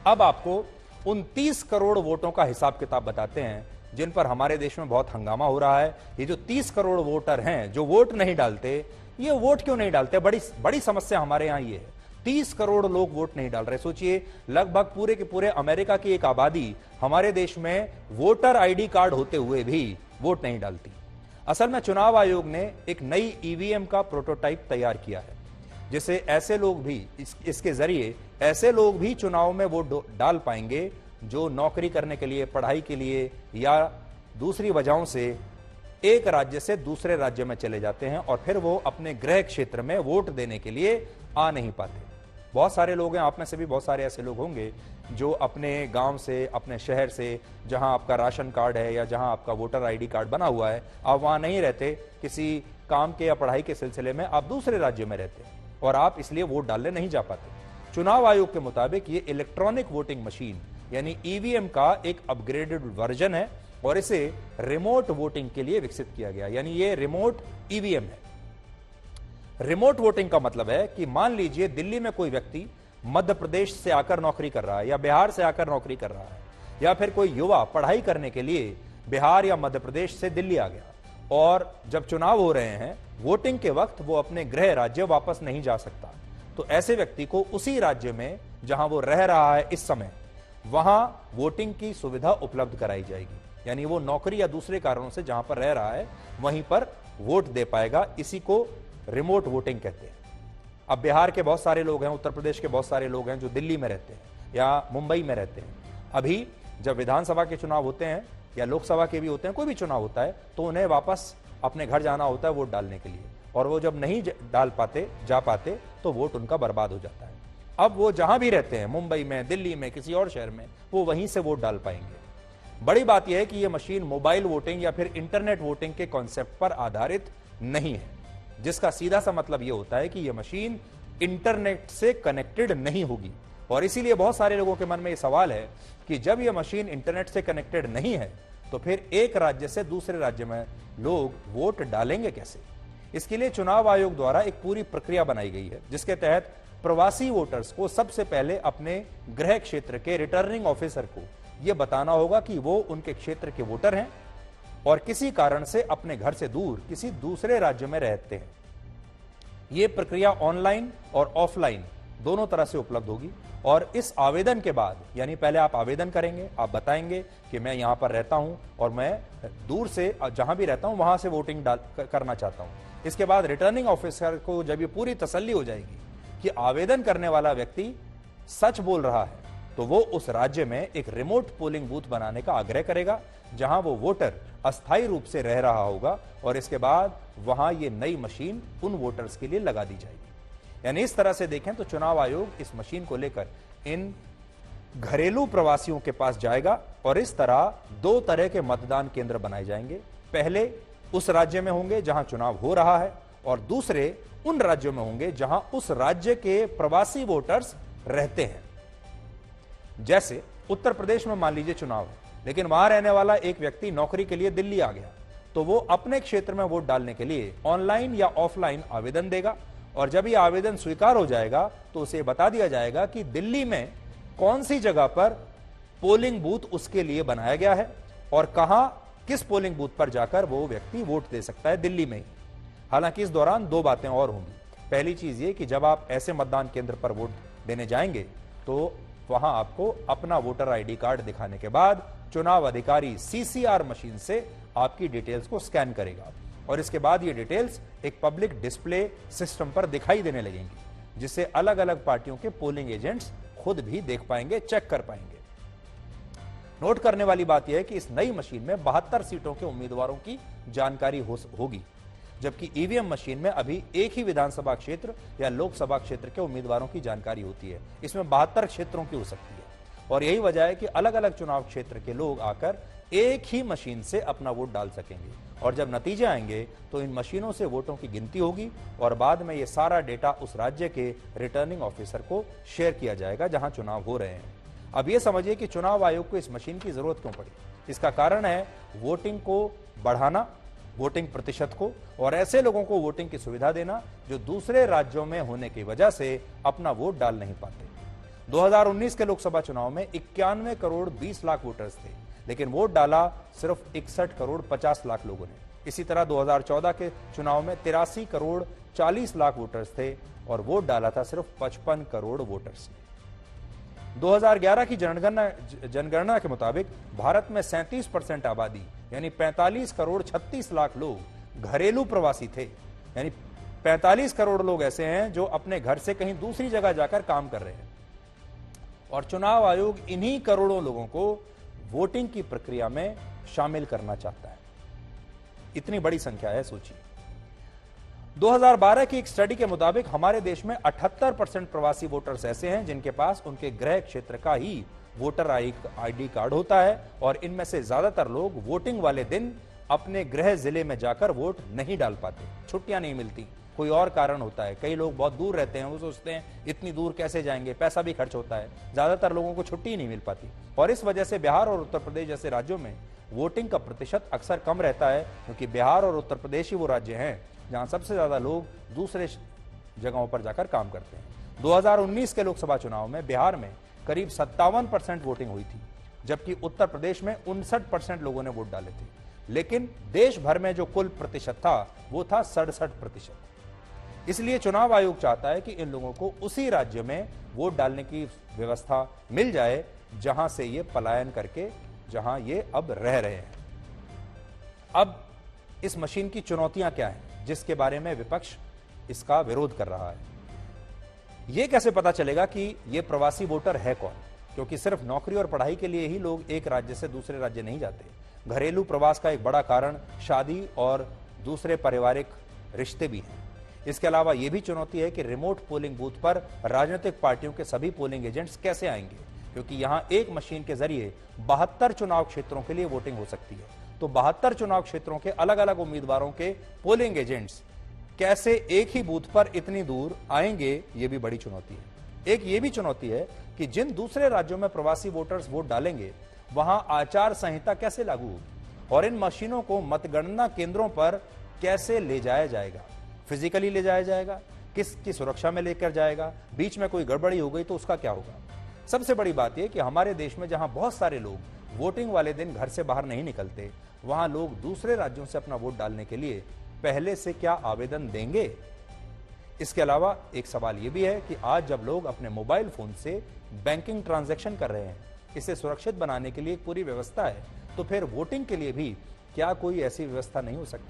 अब आपको उन 30 करोड़ वोटों का हिसाब किताब बताते हैं जिन पर हमारे देश में बहुत हंगामा हो रहा है। ये जो 30 करोड़ वोटर हैं जो वोट नहीं डालते, ये वोट क्यों नहीं डालते? बड़ी बड़ी समस्या हमारे यहां ये है। 30 करोड़ लोग वोट नहीं डाल रहे। सोचिए, लगभग पूरे के पूरे अमेरिका की एक आबादी हमारे देश में वोटर आईडी कार्ड होते हुए भी वोट नहीं डालती। असल में चुनाव आयोग ने एक नई ईवीएम का प्रोटोटाइप तैयार किया है, जिससे ऐसे लोग भी इसके जरिए ऐसे लोग भी चुनाव में वोट डाल पाएंगे जो नौकरी करने के लिए, पढ़ाई के लिए या दूसरी वजहों से एक राज्य से दूसरे राज्य में चले जाते हैं और फिर वो अपने गृह क्षेत्र में वोट देने के लिए आ नहीं पाते। बहुत सारे लोग हैं, आप में से भी बहुत सारे ऐसे लोग होंगे जो अपने गांव से, अपने शहर से, जहां आपका राशन कार्ड है या जहां आपका वोटर आईडी कार्ड बना हुआ है, आप वहां नहीं रहते, किसी काम के या पढ़ाई के सिलसिले में आप दूसरे राज्य में रहते हैं और आप इसलिए वोट डालने नहीं जा पाते। चुनाव आयोग के मुताबिक ये इलेक्ट्रॉनिक वोटिंग मशीन यानी ईवीएम का एक अपग्रेडेड वर्जन है और इसे रिमोट वोटिंग के लिए विकसित किया गया, यानी ये रिमोट ईवीएम है। रिमोट वोटिंग का मतलब है कि मान लीजिए दिल्ली में कोई व्यक्ति मध्य प्रदेश से आकर नौकरी कर रहा है या बिहार से आकर नौकरी कर रहा है, या फिर कोई युवा पढ़ाई करने के लिए बिहार या मध्य प्रदेश से दिल्ली आ गया और जब चुनाव हो रहे हैं, वोटिंग के वक्त वो अपने गृह राज्य वापस नहीं जा सकता, तो ऐसे व्यक्ति को उसी राज्य में जहां वो रह रहा है इस समय, वहां वोटिंग की सुविधा उपलब्ध कराई जाएगी। यानी वो नौकरी या दूसरे कारणों से जहां पर रह रहा है वहीं पर वोट दे पाएगा। इसी को रिमोट वोटिंग कहते हैं। अब बिहार के बहुत सारे लोग हैं, उत्तर प्रदेश के बहुत सारे लोग हैं जो दिल्ली में रहते हैं या मुंबई में रहते हैं। अभी जब विधानसभा के चुनाव होते हैं या लोकसभा के भी होते हैं, कोई भी चुनाव होता है, तो उन्हें वापस अपने घर जाना होता है वोट डालने के लिए, और वो जब नहीं जा पाते तो वोट उनका बर्बाद हो जाता है। अब वो जहां भी रहते हैं, मुंबई में, दिल्ली में, किसी और शहर में, वो वहीं से वोट डाल पाएंगे। बड़ी बात यह है कि यह मशीन मोबाइल वोटिंग या फिर इंटरनेट वोटिंग के कॉन्सेप्ट पर आधारित नहीं है, जिसका सीधा सा मतलब यह होता है कि यह मशीन इंटरनेट से कनेक्टेड नहीं होगी। और इसीलिए बहुत सारे लोगों के मन में यह सवाल है कि जब यह मशीन इंटरनेट से कनेक्टेड नहीं है तो फिर एक राज्य से दूसरे राज्य में लोग वोट डालेंगे कैसे? इसके लिए चुनाव आयोग द्वारा एक पूरी प्रक्रिया बनाई गई है, जिसके तहत प्रवासी वोटर्स को सबसे पहले अपने गृह क्षेत्र के रिटर्निंग ऑफिसर को यह बताना होगा कि वो उनके क्षेत्र के वोटर हैं और किसी कारण से अपने घर से दूर किसी दूसरे राज्य में रहते हैं। यह प्रक्रिया ऑनलाइन और ऑफलाइन दोनों तरह से उपलब्ध होगी। और इस आवेदन के बाद, यानी पहले आप आवेदन करेंगे, आप बताएंगे कि मैं यहां पर रहता हूं और मैं दूर से जहां भी रहता हूं वहां से वोटिंग करना चाहता हूं। इसके बाद रिटर्निंग ऑफिसर को जब ये पूरी तसल्ली हो जाएगी कि आवेदन करने वाला व्यक्ति सच बोल रहा है, तो वो उस राज्य में एक रिमोट पोलिंग बूथ बनाने का आग्रह करेगा जहां वो वोटर अस्थायी रूप से रह रहा होगा और इसके बाद वहां ये नई मशीन उन वोटर्स के लिए लगा दी जाएगी। यानी इस तरह से देखें तो चुनाव आयोग इस मशीन को लेकर इन घरेलू प्रवासियों के पास जाएगा और इस तरह दो तरह के मतदान केंद्र बनाए जाएंगे। पहले उस राज्य में होंगे जहां चुनाव हो रहा है और दूसरे उन राज्यों में होंगे जहां उस राज्य के प्रवासी वोटर्स रहते हैं। जैसे उत्तर प्रदेश में मान लीजिए चुनाव है, लेकिन वहां रहने वाला एक व्यक्ति नौकरी के लिए दिल्ली आ गया, तो वो अपने क्षेत्र में वोट डालने के लिए ऑनलाइन या ऑफलाइन आवेदन देगा और जब ये आवेदन स्वीकार हो जाएगा तो उसे बता दिया जाएगा कि दिल्ली में कौन सी जगह पर पोलिंग बूथ उसके लिए बनाया गया है और कहां किस पोलिंग बूथ पर जाकर वो व्यक्ति वोट दे सकता है दिल्ली में ही। हालांकि इस दौरान दो बातें और होंगी। पहली चीज ये कि जब आप ऐसे मतदान केंद्र पर वोट देने जाएंगे तो वहां आपको अपना वोटर आईडी कार्ड दिखाने के बाद चुनाव अधिकारी सीसीआर मशीन से आपकी डिटेल्स को स्कैन करेगा और इसके बाद ये डिटेल्स एक पब्लिक डिस्प्ले सिस्टम पर दिखाई देने लगेंगी, जिससे अलग अलग पार्टियों के पोलिंग एजेंट्स खुद भी देख पाएंगे, चेक कर पाएंगे। नोट करने वाली बात यह है कि इस नई मशीन में 72 सीटों के उम्मीदवारों की जानकारी होगी, जबकि ईवीएम मशीन में अभी एक ही विधानसभा क्षेत्र या लोकसभा क्षेत्र के उम्मीदवारों की जानकारी होती है। इसमें 72 क्षेत्रों की हो सकती है और यही वजह है कि अलग अलग चुनाव क्षेत्र के लोग आकर एक ही मशीन से अपना वोट डाल सकेंगे और जब नतीजे आएंगे तो इन मशीनों से वोटों की गिनती होगी और बाद में ये सारा डेटा उस राज्य के रिटर्निंग ऑफिसर को शेयर किया जाएगा जहां चुनाव हो रहे हैं। अब ये समझिए कि चुनाव आयोग को इस मशीन की जरूरत क्यों पड़ी। इसका कारण है वोटिंग को बढ़ाना, वोटिंग प्रतिशत को, और ऐसे लोगों को वोटिंग की सुविधा देना जो दूसरे राज्यों में होने की वजह से अपना वोट डाल नहीं पाते। 2019 के लोकसभा चुनाव में 91 करोड़ 20 लाख वोटर्स थे, लेकिन वोट डाला सिर्फ 61 करोड़ 50 लाख लोगों ने। इसी तरह 2014 के चुनाव में 83 करोड़ 40 लाख वोटर्स थे और वोट डाला था सिर्फ 55 करोड़ वोटर्स ने। 2011 की जनगणना के मुताबिक भारत में 37% आबादी यानी 45 करोड़ 36 लाख लोग घरेलू प्रवासी थे, यानी 45 करोड़ लोग ऐसे हैं जो अपने घर से कहीं दूसरी जगह जाकर काम कर रहे हैं। और चुनाव आयोग इन्हीं करोड़ों लोगों को वोटिंग की प्रक्रिया में शामिल करना चाहता है। इतनी बड़ी संख्या है, सोचिए। 2012 की एक स्टडी के मुताबिक हमारे देश में 78% प्रवासी वोटर्स ऐसे हैं जिनके पास उनके गृह क्षेत्र का ही वोटर आईडी कार्ड होता है और इनमें से ज्यादातर लोग वोटिंग वाले दिन अपने गृह जिले में जाकर वोट नहीं डाल पाते। छुट्टियां नहीं मिलती, कोई और कारण होता है। कई लोग बहुत दूर रहते हैं, वो सोचते हैं इतनी दूर कैसे जाएंगे, पैसा भी खर्च होता है। ज्यादातर लोगों को छुट्टी नहीं मिल पाती और इस वजह से बिहार और उत्तर प्रदेश जैसे राज्यों में वोटिंग का प्रतिशत अक्सर कम रहता है, क्योंकि बिहार और उत्तर प्रदेश ही वो राज्य हैं जहां सबसे ज्यादा लोग दूसरे जगहों पर जाकर काम करते हैं। 2019 के लोकसभा चुनाव में बिहार में करीब 57% वोटिंग हुई थी, जबकि उत्तर प्रदेश में 59% लोगों ने वोट डाले थे। लेकिन देश भर में जो कुल प्रतिशत था वो था 67%। इसलिए चुनाव आयोग चाहता है कि इन लोगों को उसी राज्य में वोट डालने की व्यवस्था मिल जाए जहां से ये पलायन करके जहां ये अब रह रहे हैं। अब इस मशीन की चुनौतियां क्या हैं जिसके बारे में विपक्ष इसका विरोध कर रहा है? यह कैसे पता चलेगा कि यह प्रवासी वोटर है कौन? क्योंकि सिर्फ नौकरी और पढ़ाई के लिए ही लोग एक राज्य से दूसरे राज्य नहीं जाते। घरेलू प्रवास का एक बड़ा कारण शादी और दूसरे पारिवारिक रिश्ते भी हैं। इसके अलावा यह भी चुनौती है कि रिमोट पोलिंग बूथ पर राजनीतिक पार्टियों के सभी पोलिंग एजेंट्स कैसे आएंगे, क्योंकि यहां एक मशीन के जरिए 72 चुनाव क्षेत्रों के लिए वोटिंग हो सकती है। तो 72 चुनाव क्षेत्रों के अलग अलग उम्मीदवारों के पोलिंग एजेंट्स कैसे एक ही बूथ पर इतनी दूर आएंगे, यह भी बड़ी चुनौती है। एक ये भी चुनौती है कि जिन दूसरे राज्यों में प्रवासी वोटर्स वोट डालेंगे वहां आचार संहिता कैसे लागू होगी और इन मशीनों को मतगणना केंद्रों पर कैसे ले जाया जाएगा। फिजिकली ले जाया जाएगा, किसकी सुरक्षा में लेकर जाएगा, बीच में कोई गड़बड़ी हो गई तो उसका क्या होगा। सबसे बड़ी बात यह कि हमारे देश में जहां बहुत सारे लोग वोटिंग वाले दिन घर से बाहर नहीं निकलते, वहां लोग दूसरे राज्यों से अपना वोट डालने के लिए पहले से क्या आवेदन देंगे? इसके अलावा एक सवाल यह भी है कि आज जब लोग अपने मोबाइल फोन से बैंकिंग ट्रांजैक्शन कर रहे हैं, इसे सुरक्षित बनाने के लिए एक पूरी व्यवस्था है, तो फिर वोटिंग के लिए भी क्या कोई ऐसी व्यवस्था नहीं हो सकती?